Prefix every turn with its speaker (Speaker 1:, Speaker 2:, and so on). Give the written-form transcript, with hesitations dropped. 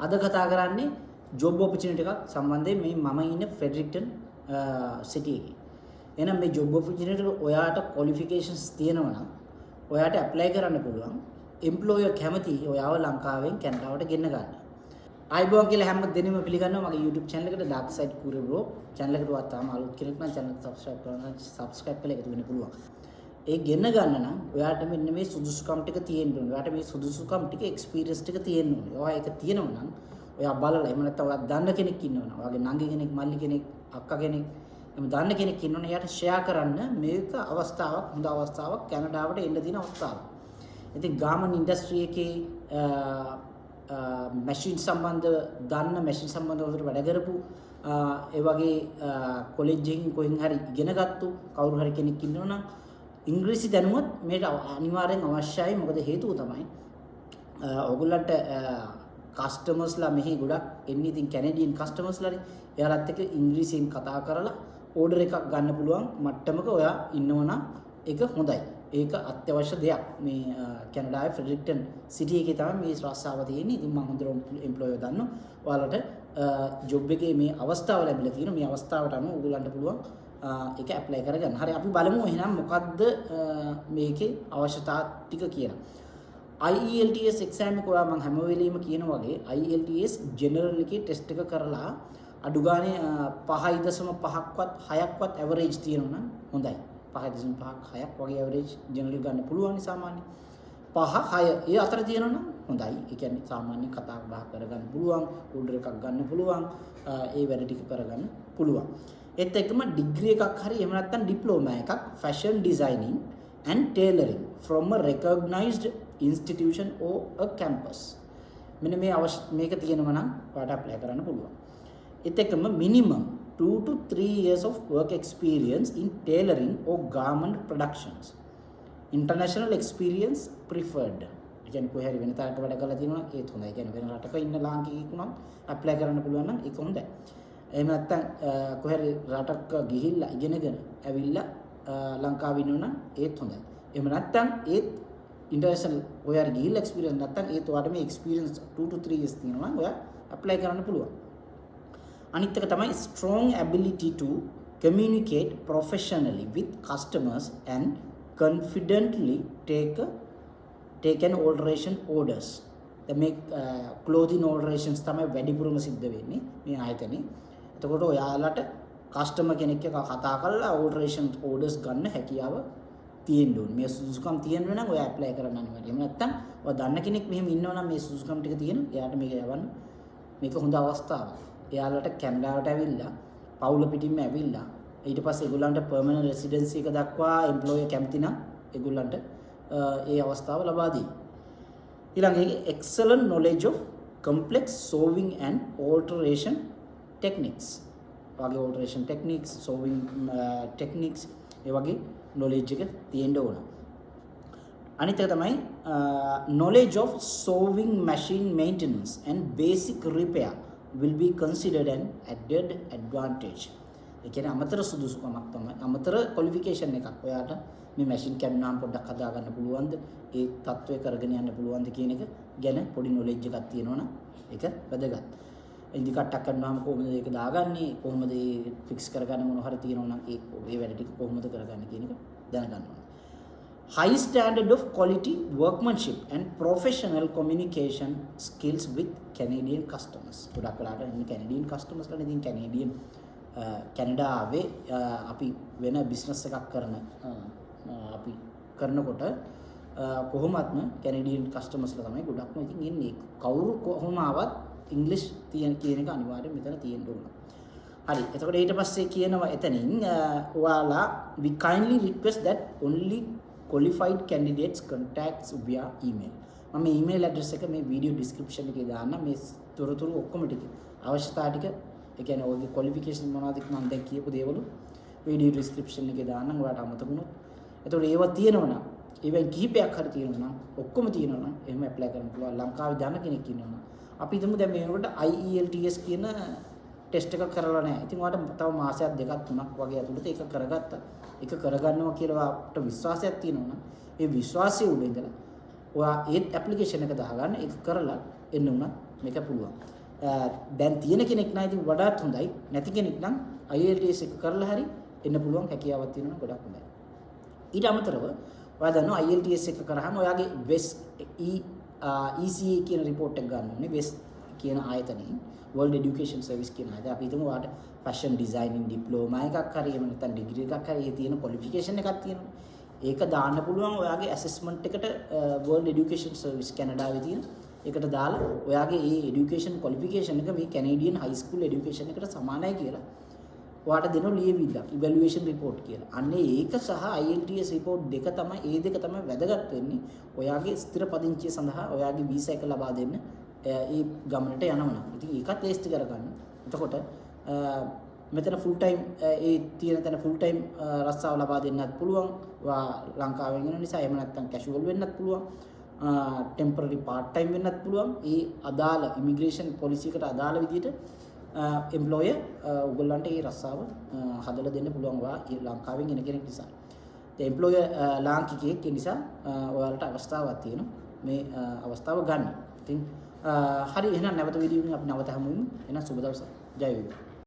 Speaker 1: අද කතා කරන්නේ ජොබ් ඔපචුනිටි එකක් සම්බන්ධයෙන් මේ මම ඉන්නේ ෆෙඩරික්ටන් සිටි එකේ. එහෙනම් මේ ජොබ් ඔපචුනිටි එක ඔයාට ක්වොලිෆිකේෂන්ස් තියෙනවා නම් ඔයාට ඇප්ලයි කරන්න පුළුවන්. එම්ප්ලොයර් කැමති ඔයාව ලංකාවෙන් කැනඩාවට ගෙන්න ගන්න. ආයිබෝන් කියලා හැම දිනෙම පිළිගන්නවා මගේ YouTube channel එකට ඩාර්ක් සයිඩ් කුරිය බ්ලොග් channel එකට වත් තාම අලුත් කෙනෙක් නම් channel එක subscribe කරන්න subscribe කරලා එකතු වෙන්න පුළුවන්. ඒ ගෙන්න ගන්න නම් ඔයාට මෙන්න මේ සුදුසුකම් ටික තියෙන්න ඕනේ. ඔයාට මේ සුදුසුකම් ටික එක්ස්පීරියන්ස් ටික තියෙන්න ඕනේ. ඔයා ඒක තියෙනවා නම් ඔයා බලලා එහෙම නැත්නම් ඔයා දන්න කෙනෙක් ඉන්නවනම් ඔයාගේ නංගි කෙනෙක් මල්ලි කෙනෙක් අක්කා කෙනෙක් එහෙම දන්න කෙනෙක් ඉන්නවනම් එයාට ෂෙයා කරන්න මේක අවස්ථාවක් හොඳ අවස්ථාවක් කැනඩාවට එන්න තියෙන අවස්ථාවක්. ඉතින් ගාමන් ඉන්ඩස්ට්‍රි එකේ මැෂින් සම්බන්ධ දන්න මැෂින් සම්බන්ධව වැඩ කරපු ඒ වගේ කොලෙජ් එකකින් කොහෙන් හරි ඉගෙනගත්තු කවුරු හරි කෙනෙක් ඉන්නවනම් ඉංග්‍රීසි දැනුමත් මේකට අනිවාර්යෙන් අවශ්‍යයි. මොකද හේතුව තමයි ඔයගොල්ලන්ට කස්ටමර්ස්ලා මෙහි ගොඩක් එන්නේ ඉතින් කැනඩියන් කස්ටමර්ස්ලානේ. එයාලත් එක්ක ඉංග්‍රීසියෙන් කතා කරලා ඕඩර් එකක් ගන්න පුළුවන් මට්ටමක ඔයා ඉන්නවනම් ඒක හොඳයි. ඒක අත්‍යවශ්‍ය දෙයක්. මේ කැනඩාවේ ෆෙඩරික්ටන් සිටි එකේ තමයි මේ රස්සාව තියෙන්නේ. ඉතින් මම හොඳට එම්ප්ලොයර් දන්නවා. ඔයාලට ජොබ් එකේ මේ අවස්ථාව ලැබිලා තියෙනවා. මේ අවස්ථාවට අනුව ඔයගොල්ලන්ට පුළුවන් ඒක ඇප්ලයි කරගන්න. හරි අපි බලමු එහෙනම් මොකද්ද මේකේ අවශ්‍යතා ටික කියලා. IELTS exam එක ඔයා මම හැම වෙලෙම කියන වගේ IELTS ජෙනරල් එකේ ටෙස්ට් එක කරලා අඩු ගානේ 5.5ක්වත් 6ක්වත් ඇවරේජ් තියෙනවා නම් හොඳයි. 5.5ක් 6ක් වගේ ඇවරේජ් ජෙනරල් ගන්න පුළුවන් නේ සාමාන්‍ය. 5 6 ඒ අතර තියෙනවා නම් හොඳයි. ඒ කියන්නේ සාමාන්‍ය කතා බහ කරගන්න පුළුවන්, ඕඩර් එකක් ගන්න පුළුවන්, ඒ වැඩ ටික කරගන්න පුළුවන්. ඒත් එක්කම ඩිග්‍රී එකක් හරි එහෙම නැත්නම් ඩිප්ලෝමා එකක් fashion designing and tailoring from a recognized institution or a campus. මෙන්න මේ මේක තියෙනවා නම් ඔයාලට apply කරන්න පුළුවන්. ඒත් එක්කම minimum 2 to 3 years of work experience in tailoring or garment productions. International experience preferred. ඒ කියන්නේ කොහේ හරි වෙන තරකට වැඩ කරලා තියෙනවා නම් ඒත් හොඳයි. ඒ කියන්නේ වෙන රටක ඉන්න ලාංකිකයෙක් වුණත් apply කරන්න පුළුවන් නම් ඒක හොඳයි. එහෙම නැත්නම් කොහේ හරි රටක ගිහිල්ලා ඉගෙනගෙන ඇවිල්ලා ලංකාවේ ඉන්නවනම් ඒත් හොඳයි. එහෙම නැත්නම් ඒත් ඉන්ටර්නැෂනල් ඔයාලා ගිහිල්ලා එක්ස්පීරියන්ස් නැත්නම් ඒත් ඔයාලට මේ එක්ස්පීරියන්ස් 2 to 3 years තියෙනවා නම් ඔයා apply කරන්න පුළුවන්. අනිත් එක තමයි strong ability to communicate professionally with customers and confidently take an alteration orders. දැන් මේ clothing alterations තමයි වැඩිපුරම සිද්ධ වෙන්නේ මේ ආයතනේ. එතකොට ඔයාලට කස්ටමර් කෙනෙක් එක්ක කතා කරලා alteration orders ගන්න හැකියාව තියෙන්න ඕනේ. මේ සුදුසුකම් තියෙන්න නම් ඔයා ඇප්ලයි කරන්න අනිවාර්යයි. එහෙම නැත්නම් ඔයා දන්න කෙනෙක් මෙහෙම ඉන්නවනම් මේ සුදුසුකම් ටික තියෙන එයාට මේක යවන්න. මේක හොඳ අවස්ථාවක්. එයාලට කැනඩාවට ඇවිල්ලා පවුල පිටින්ම ඇවිල්ලා ඊට පස්සේ ඒගොල්ලන්ට පර්මනන්ට් රෙසිඩෙන්සි එක දක්වා එම්ප්ලොයර් කැමති නම් ඒගොල්ලන්ට ඒ අවස්ථාව ලබා දෙයි. ඊළඟ excellent knowledge of complex sewing and alteration techniques. වගේ alteration techniques, sewing techniques ඒ වගේ knowledge එක තියෙන්න ඕන. අනිත් එක තමයි knowledge of sewing machine maintenance and basic repair will be considered an added advantage. ඒ කියන්නේ අමතර සුදුසුකමක් තමයි. අමතර qualification එකක්. ඔයාට මේ මැෂින් කැඩුනාම පොඩ්ඩක් හදා ගන්න පුළුවන්ද? ඒ තත්ත්වය කරගෙන යන්න පුළුවන්ද කියන එක ගැන පොඩි knowledge එකක් තියෙනවනම් ඒක වැදගත්. ඉන්දි කට්ටක් කරනවාම කොහොමද ඒක දාගන්නේ? කොහොමද ඒ ෆික්ස් කරගන්න මොන හරි තියෙනවනම් ඒ වැඩ ටික කොහොමද කරගන්නේ කියන එක දැනගන්න ඕනේ. High standard of quality workmanship and professional communication skills with Canadian customers. ගොඩක් වෙලාවට ඉන්නේ Canadian customers ලා ඉතින් Canadian කැනඩාවේ අපි වෙන බිස්නස් එකක් අපි කරනකොට කොහොමත්ම Canadian customers ලා තමයි ගොඩක්ම ඉතින් ඉන්නේ. කවුරු කොහොම ආවත් ඉංග්‍රීසි කියන එක අනිවාර්යයෙන් මෙතන තියෙන්න ඕන. හරි. එතකොට ඊට පස්සේ කියනවා එතනින් ඔයාලා we kindly request that only qualified candidates contacts via email. මම මේ email address එක මේ video description එකේ දාන්න මේ තොරතුරු ඔක්කොම ටික අවශ්‍යතා ටික ඒ කියන්නේ ඔයගේ qualification මොනවද මම දැන් කියපු දේවලු video description එකේ දාන්නම් ඔයාලට අමතක වුණොත්. එතකොට ඒවා තියෙනවනම් ඒවෙන් කිහිපයක් හරි තියෙනවනම් ඔක්කොම තියෙනවනම් එහෙම apply කරන්න පුළුවන්. ලංකාවේ දන්න කෙනෙක් ඉන්නවනම් අපි හිතමු දැන් මේ වෙනකොට IELTS කියන ටෙස්ට් එකක් කරලා නැහැ. ඉතින් ඔයාලට තව මාසයක් දෙකක් තුනක් වගේ ඇතුළත ඒක කරගත්තා. ඒක කරගන්නවා කියලා අපට විශ්වාසයක් තියෙනවා නම් ඒ විශ්වාසය උඩ ඉඳලා ඔයා ඒත් ඇප්ලිකේෂන් එක දාගන්න ඒක කරලා එන්න උනත් මේක පුළුවන්. දැන් තියෙන කෙනෙක් නම් ඉතින් වඩාත් හොඳයි. නැති කෙනෙක් නම් IELTS එක කරලා හරි එන්න පුළුවන් හැකියාවක් තියෙනවා ගොඩක් හොඳයි. ඊට අමතරව ඔයා දන්නවා IELTS එක කරාම ඔයාගේ ECA කියන report එක ගන්න ඕනේ. WES කියන ආයතනයෙන් World Education Service කියන ආයතනය. අපි හිතමු ඔයාට fashion designing diploma එකක් හරි එහෙම නැත්නම් degree එකක් හරි ඒ තියෙන qualification එකක් තියෙනවා. ඒක දාන්න පුළුවන් ඔයාගේ assessment එකට World Education Service කැනඩාවේ තියෙන. ඒකට දාලා ඔයාගේ ඒ education qualification එක මේ Canadian high school education එකට සමානයි කියලා ඔයාට දෙන ලියවිල්ලක් evaluation report කියලා. අන්න ඒක සහ IELTS report දෙක තමයි වැදගත් වෙන්නේ. ඔයාගේ ස්ථිර පදිංචිය සඳහා ඔයාගේ වීසා එක ලබා දෙන්න ඒ ගමනට යනවා. ඉතින් ඒකත් ලේස්ති කරගන්න. එතකොට මෙතන ෆුල් ටයිම් ඒ තියෙන තැන ෆුල් ටයිම් රස්සාව ලබා දෙන්නත් පුළුවන්. ලංකාවෙන් එන නිසා එහෙම නැත්නම් කැෂුවල් වෙන්නත් පුළුවන්. ටෙම්පරරි පාර්ට් ටයිම් වෙන්නත් පුළුවන්. ඒ අදාළ ඉමිග්‍රේෂන් පොලිසි එකට අදාළ විදිහට එම්ප්ලොයර් ඔයගොල්ලන්ට ඒ රස්සාව හදලා දෙන්න පුළුවන් ලංකාවෙන් එන කෙනෙක් නිසා. ඒ එම්ප්ලොයර් ලාංකිකයෙක් ඒ නිසා ඔයාලට අවස්ථාවක් තියෙනවා මේ අවස්ථාව ගන්න. ඉතින් හරි එහෙනම් නැවත වීඩියෝ එකකින් අපි නැවත හමු වෙමු. එහෙනම් සුබ දවසක්. ජය වේවා.